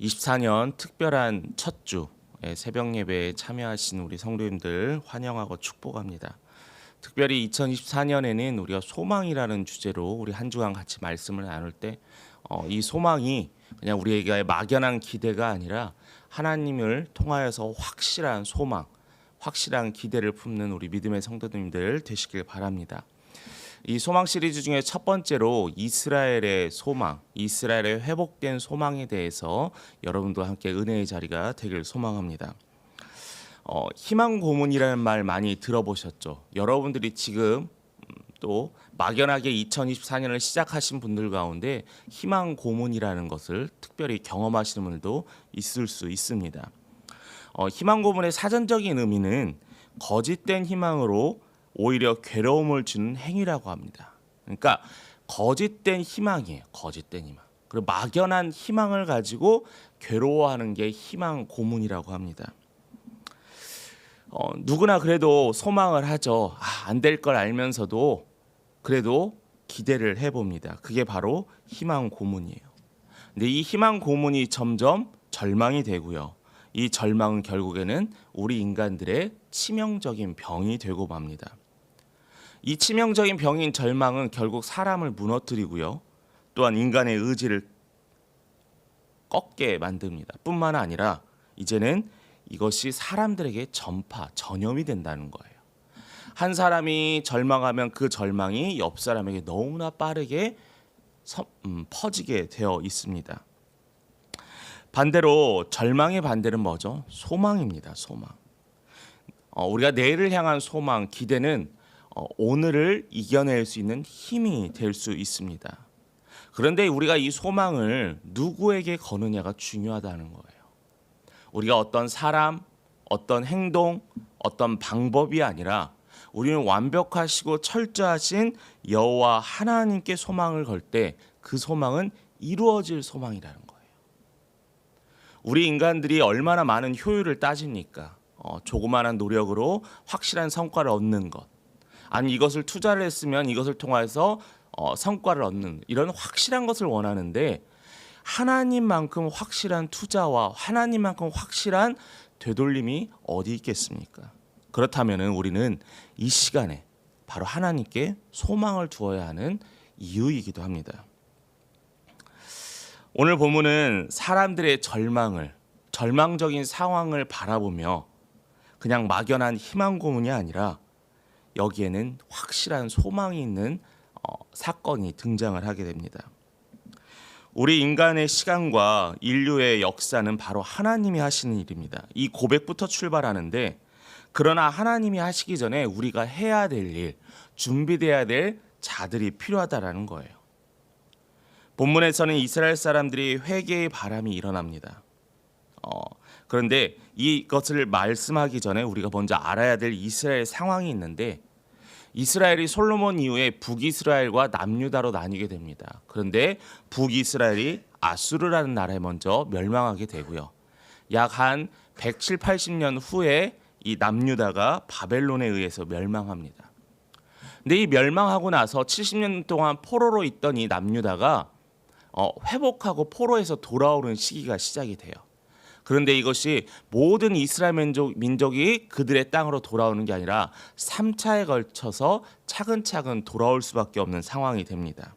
24년 특별한 첫 주 새벽 예배에 참여하신 우리 성도님들 환영하고 축복합니다. 특별히 2024년에는 우리가 소망이라는 주제로 우리 한 주간 같이 말씀을 나눌 때 이 소망이 그냥 우리에게 막연한 기대가 아니라 하나님을 통하여서 확실한 소망, 확실한 기대를 품는 우리 믿음의 성도님들 되시길 바랍니다. 이 소망 시리즈 중에 첫 번째로 이스라엘의 소망, 이스라엘의 회복된 소망에 대해서 여러분도 함께 은혜의 자리가 되길 소망합니다. 희망 고문이라는 말 많이 들어보셨죠? 여러분들이 지금 또 막연하게 2024년을 시작하신 분들 가운데 희망 고문이라는 것을 특별히 경험하시는 분들도 있을 수 있습니다. 희망 고문의 사전적인 의미는 거짓된 희망으로 오히려 괴로움을 주는 행위라고 합니다. 그러니까 거짓된 희망이에요. 거짓된 희망. 그리고 막연한 희망을 가지고 괴로워하는 게 희망 고문이라고 합니다. 누구나 그래도 소망을 하죠. 안 될 걸 알면서도 그래도 기대를 해봅니다. 그게 바로 희망 고문이에요. 근데 이 희망 고문이 점점 절망이 되고요. 이 절망은 결국에는 우리 인간들의 치명적인 병이 되고 맙니다. 이 치명적인 병인 절망은 결국 사람을 무너뜨리고요. 또한 인간의 의지를 꺾게 만듭니다. 뿐만 아니라 이제는 이것이 사람들에게 전염이 된다는 거예요. 한 사람이 절망하면 그 절망이 옆 사람에게 너무나 빠르게 퍼지게 되어 있습니다. 반대로 절망의 반대는 뭐죠? 소망입니다. 소망. 우리가 내일을 향한 소망, 기대는 오늘을 이겨낼 수 있는 힘이 될 수 있습니다. 그런데 우리가 이 소망을 누구에게 거느냐가 중요하다는 거예요. 우리가 어떤 사람, 어떤 행동, 어떤 방법이 아니라 우리는 완벽하시고 철저하신 여호와 하나님께 소망을 걸 때 그 소망은 이루어질 소망이라는 거예요. 우리 인간들이 얼마나 많은 효율을 따집니까? 조그마한 노력으로 확실한 성과를 얻는 것. 아니 이것을 투자를 했으면 이것을 통해서 성과를 얻는 이런 확실한 것을 원하는데 하나님만큼 확실한 투자와 하나님만큼 확실한 되돌림이 어디 있겠습니까? 그렇다면 우리는 이 시간에 바로 하나님께 소망을 두어야 하는 이유이기도 합니다. 오늘 본문은 사람들의 절망적인 상황을 바라보며 그냥 막연한 희망 고문이 아니라 여기에는 확실한 소망이 있는 사건이 등장을 하게 됩니다. 우리 인간의 시간과 인류의 역사는 바로 하나님이 하시는 일입니다. 이 고백부터 출발하는데 그러나 하나님이 하시기 전에 우리가 해야 될 일, 준비돼야 될 자들이 필요하다라는 거예요. 본문에서는 이스라엘 사람들이 회개의 바람이 일어납니다. 그런데 이것을 말씀하기 전에 우리가 먼저 알아야 될 이스라엘 상황이 있는데 이스라엘이 솔로몬 이후에 북이스라엘과 남유다로 나뉘게 됩니다. 그런데 북이스라엘이 아수르라는 나라에 먼저 멸망하게 되고요. 약 한 170, 80년 후에 이 남유다가 바벨론에 의해서 멸망합니다. 근데 이 멸망하고 나서 70년 동안 포로로 있던 이 남유다가 회복하고 포로에서 돌아오는 시기가 시작이 돼요. 그런데 이것이 모든 이스라엘 민족이 그들의 땅으로 돌아오는 게 아니라 3차에 걸쳐서 차근차근 돌아올 수밖에 없는 상황이 됩니다.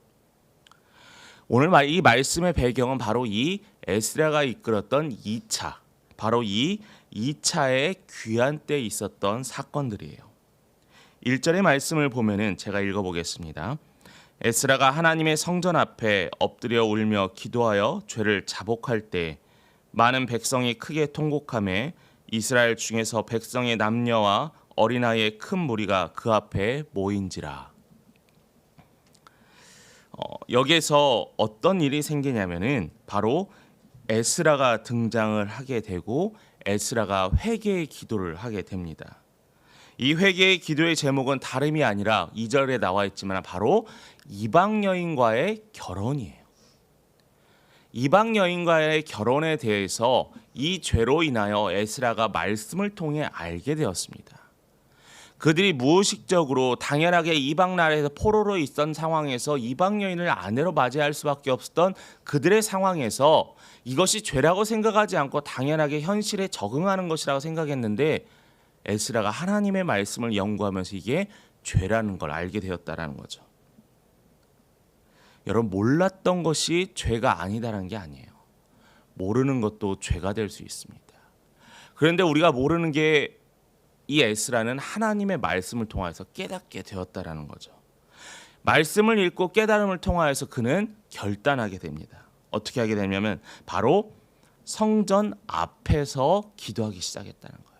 오늘 이 말씀의 배경은 바로 이 에스라가 이끌었던 2차, 바로 이 2차의 귀환 때 있었던 사건들이에요. 1절의 말씀을 보면은 제가 읽어보겠습니다. 에스라가 하나님의 성전 앞에 엎드려 울며 기도하여 죄를 자복할 때 많은 백성이 크게 통곡하며 이스라엘 중에서 백성의 남녀와 어린아이의 큰 무리가 그 앞에 모인지라. 여기에서 어떤 일이 생기냐면은 바로 에스라가 등장을 하게 되고 에스라가 회개의 기도를 하게 됩니다. 이 회개의 기도의 제목은 다름이 아니라 2절에 나와 있지만 바로 이방 여인과의 결혼이에요. 이방 여인과의 결혼에 대해서 이 죄로 인하여 에스라가 말씀을 통해 알게 되었습니다. 그들이 무의식적으로 당연하게 이방 나라에서 포로로 있던 상황에서 이방 여인을 아내로 맞이할 수밖에 없었던 그들의 상황에서 이것이 죄라고 생각하지 않고 당연하게 현실에 적응하는 것이라고 생각했는데 에스라가 하나님의 말씀을 연구하면서 이게 죄라는 걸 알게 되었다라는 거죠. 여러분, 몰랐던 것이 죄가 아니다라는 게 아니에요. 모르는 것도 죄가 될 수 있습니다. 그런데 우리가 모르는 게 이 에스라는 하나님의 말씀을 통해서 깨닫게 되었다라는 거죠. 말씀을 읽고 깨달음을 통하여서 그는 결단하게 됩니다. 어떻게 하게 되냐면 바로 성전 앞에서 기도하기 시작했다는 거예요.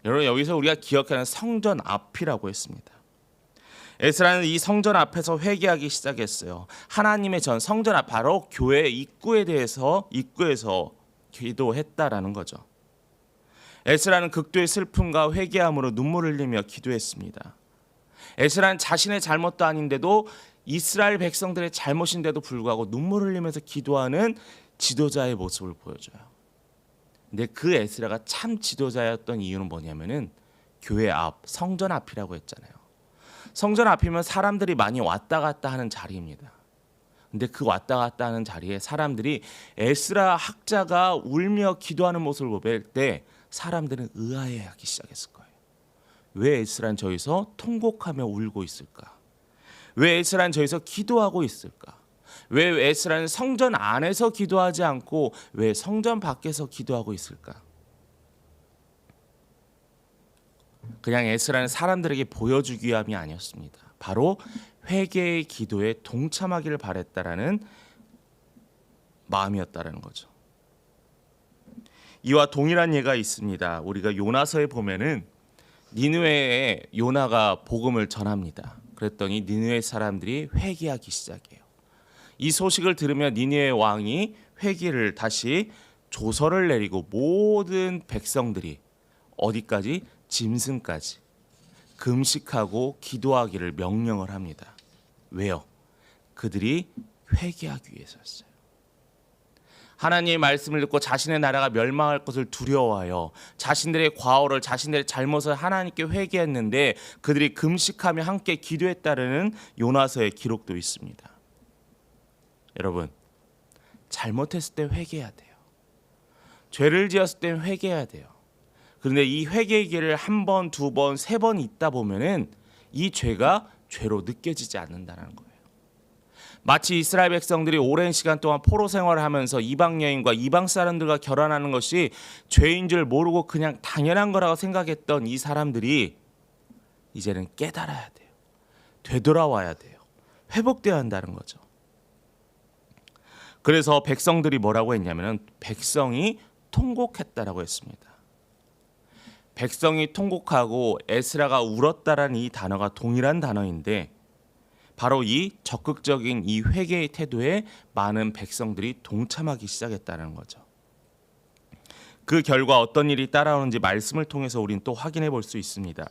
여러분, 여기서 우리가 기억하는 성전 앞이라고 했습니다. 에스라는 이 성전 앞에서 회개하기 시작했어요. 하나님의 전 성전 앞, 바로 교회 입구에서 기도했다라는 거죠. 에스라는 극도의 슬픔과 회개함으로 눈물을 흘리며 기도했습니다. 에스라는 자신의 잘못도 아닌데도 이스라엘 백성들의 잘못인데도 불구하고 눈물을 흘리면서 기도하는 지도자의 모습을 보여줘요. 근데 그 에스라가 참 지도자였던 이유는 뭐냐면은 교회 앞, 성전 앞이라고 했잖아요. 성전 앞이면 사람들이 많이 왔다 갔다 하는 자리입니다. 근데 그 왔다 갔다 하는 자리에 사람들이 에스라 학자가 울며 기도하는 모습을 볼 때 사람들은 의아해하기 시작했을 거예요. 왜 에스라는 저기서 통곡하며 울고 있을까? 왜 에스라는 저기서 기도하고 있을까? 왜 에스라는 성전 안에서 기도하지 않고 왜 성전 밖에서 기도하고 있을까? 그냥 에스라는 사람들에게 보여주기 위함이 아니었습니다. 바로 회개의 기도에 동참하기를 바랬다라는 마음이었다라는 거죠. 이와 동일한 예가 있습니다. 우리가 요나서에 보면은 니느웨에 요나가 복음을 전합니다. 그랬더니 니느웨 사람들이 회개하기 시작해요. 이 소식을 들으며 니느웨 왕이 회개를 다시 조서를 내리고 모든 백성들이 어디까지? 짐승까지 금식하고 기도하기를 명령을 합니다. 왜요? 그들이 회개하기 위해서였어요. 하나님의 말씀을 듣고 자신의 나라가 멸망할 것을 두려워하여 자신들의 과오를, 자신들의 잘못을 하나님께 회개했는데 그들이 금식하며 함께 기도했다는 요나서의 기록도 있습니다. 여러분, 잘못했을 때 회개해야 돼요. 죄를 지었을 때 회개해야 돼요. 그런데 이 회개의 길을 한 번, 두 번, 세 번 있다 보면은 이 죄가 죄로 느껴지지 않는다는 거예요. 마치 이스라엘 백성들이 오랜 시간 동안 포로 생활을 하면서 이방 여인과 이방 사람들과 결혼하는 것이 죄인 줄 모르고 그냥 당연한 거라고 생각했던 이 사람들이 이제는 깨달아야 돼요. 되돌아와야 돼요. 회복되어야 한다는 거죠. 그래서 백성들이 뭐라고 했냐면 백성이 통곡했다라고 했습니다. 백성이 통곡하고 에스라가 울었다라는 이 단어가 동일한 단어인데 바로 이 적극적인 이 회개의 태도에 많은 백성들이 동참하기 시작했다는 거죠. 그 결과 어떤 일이 따라오는지 말씀을 통해서 우리는 또 확인해 볼 수 있습니다.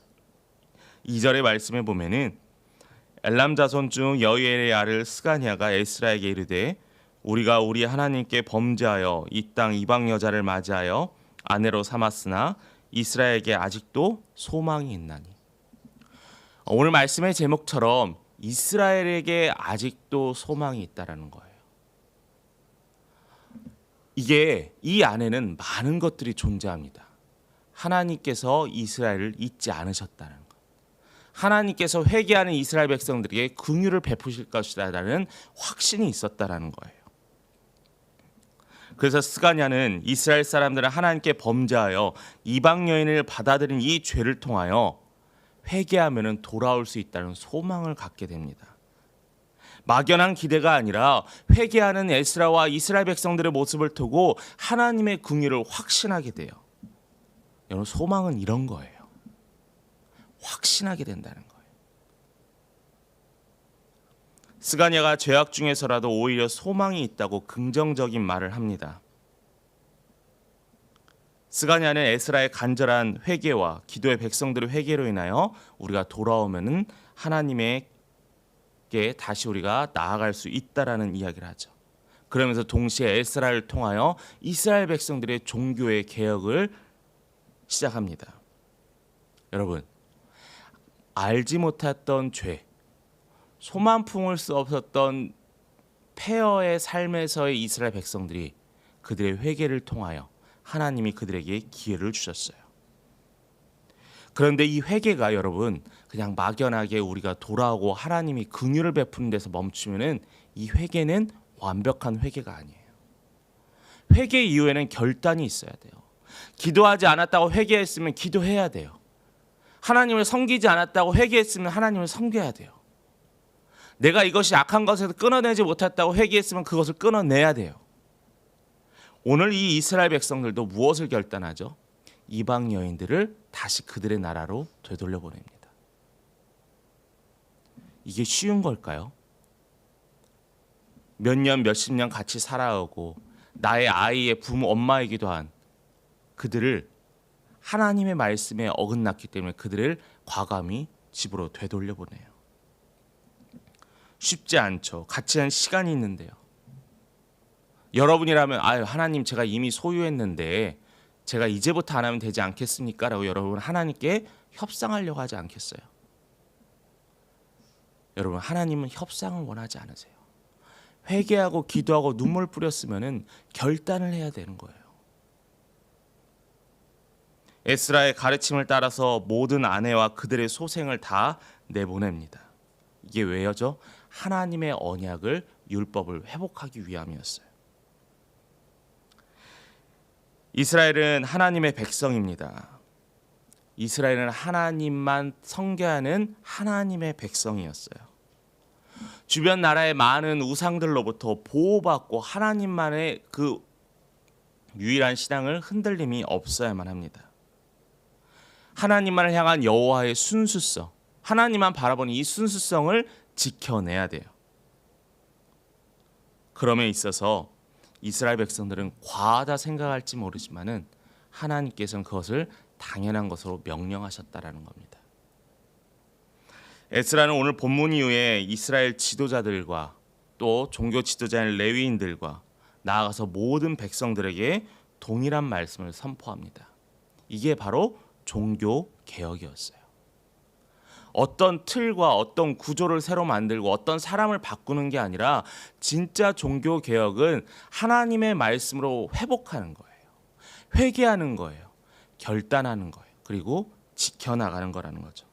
2절의 말씀에 보면은 엘람 자손 중 여이엘의 아들 스가냐가 에스라에게 이르되 우리가 우리 하나님께 범죄하여 이 땅 이방 여자를 맞이하여 아내로 삼았으나 이스라엘에게 아직도 소망이 있나니. 오늘 말씀의 제목처럼 이스라엘에게 아직도 소망이 있다라는 거예요. 이게 이 안에는 많은 것들이 존재합니다. 하나님께서 이스라엘을 잊지 않으셨다는 것. 하나님께서 회개하는 이스라엘 백성들에게 긍휼을 베푸실 것이라는 확신이 있었다라는 거예요. 그래서 스가냐는 이스라엘 사람들은 하나님께 범죄하여 이방 여인을 받아들인 이 죄를 통하여 회개하면 돌아올 수 있다는 소망을 갖게 됩니다. 막연한 기대가 아니라 회개하는 에스라와 이스라엘 백성들의 모습을 두고 하나님의 긍휼을 확신하게 돼요. 여러분, 소망은 이런 거예요. 확신하게 된다는 거예요. 스가냐가 죄악 중에서라도 오히려 소망이 있다고 긍정적인 말을 합니다. 스가냐는 에스라의 간절한 회개와 기도의 백성들의 회개로 인하여 우리가 돌아오면은 하나님에게 다시 우리가 나아갈 수 있다라는 이야기를 하죠. 그러면서 동시에 에스라를 통하여 이스라엘 백성들의 종교의 개혁을 시작합니다. 여러분, 알지 못했던 죄, 소망 품을 수 없었던 폐허의 삶에서의 이스라엘 백성들이 그들의 회개를 통하여 하나님이 그들에게 기회를 주셨어요. 그런데 이 회개가 여러분 그냥 막연하게 우리가 돌아오고 하나님이 긍휼을 베푸는 데서 멈추면은 이 회개는 완벽한 회개가 아니에요. 회개 이후에는 결단이 있어야 돼요. 기도하지 않았다고 회개했으면 기도해야 돼요. 하나님을 섬기지 않았다고 회개했으면 하나님을 섬겨야 돼요. 내가 이것이 악한 것에서 끊어내지 못했다고 회개했으면 그것을 끊어내야 돼요. 오늘 이 이스라엘 백성들도 무엇을 결단하죠? 이방 여인들을 다시 그들의 나라로 되돌려 보냅니다. 이게 쉬운 걸까요? 몇 년, 몇십 년 같이 살아오고 나의 아이의 부모 엄마이기도 한 그들을 하나님의 말씀에 어긋났기 때문에 그들을 과감히 집으로 되돌려 보내요. 쉽지 않죠. 같이 한 시간이 있는데요. 여러분이라면 하나님 제가 이미 소유했는데 제가 이제부터 안 하면 되지 않겠습니까? 라고 여러분 하나님께 협상하려고 하지 않겠어요? 여러분 하나님은 협상을 원하지 않으세요. 회개하고 기도하고 눈물 뿌렸으면은 결단을 해야 되는 거예요. 에스라의 가르침을 따라서 모든 아내와 그들의 소생을 다 내보냅니다. 이게 왜요죠? 하나님의 언약을 율법을 회복하기 위함이었어요. 이스라엘은 하나님의 백성입니다. 이스라엘은 하나님만 섬겨하는 하나님의 백성이었어요. 주변 나라의 많은 우상들로부터 보호받고 하나님만의 그 유일한 신앙을 흔들림이 없어야만 합니다. 하나님만을 향한 여호와의 순수성, 하나님만 바라보는 이 순수성을 지켜내야 돼요. 그럼에 있어서 이스라엘 백성들은 과하다 생각할지 모르지만은 하나님께서는 그것을 당연한 것으로 명령하셨다라는 겁니다. 에스라는 오늘 본문 이후에 이스라엘 지도자들과 또 종교 지도자인 레위인들과 나아가서 모든 백성들에게 동일한 말씀을 선포합니다. 이게 바로 종교 개혁이었어요. 어떤 틀과 어떤 구조를 새로 만들고 어떤 사람을 바꾸는 게 아니라 진짜 종교 개혁은 하나님의 말씀으로 회복하는 거예요. 회개하는 거예요. 결단하는 거예요. 그리고 지켜나가는 거라는 거죠.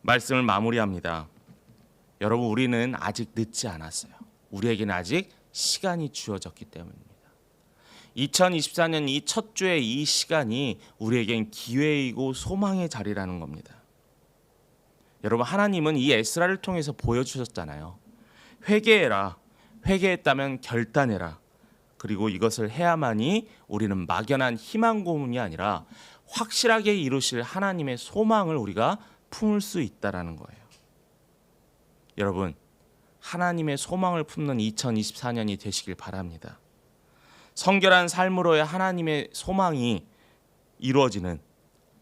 말씀을 마무리합니다. 여러분 우리는 아직 늦지 않았어요. 우리에게는 아직 시간이 주어졌기 때문입니다. 2024년 이 첫 주의 이 시간이 우리에겐 기회이고 소망의 자리라는 겁니다. 여러분 하나님은 이 에스라를 통해서 보여주셨잖아요. 회개해라. 회개했다면 결단해라. 그리고 이것을 해야만이 우리는 막연한 희망 고문이 아니라 확실하게 이루실 하나님의 소망을 우리가 품을 수 있다라는 거예요. 여러분 하나님의 소망을 품는 2024년이 되시길 바랍니다. 성결한 삶으로의 하나님의 소망이 이루어지는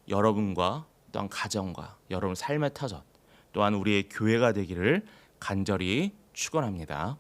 여러분과 또한 가정과 여러분 삶의 터전 또한 우리의 교회가 되기를 간절히 축원합니다.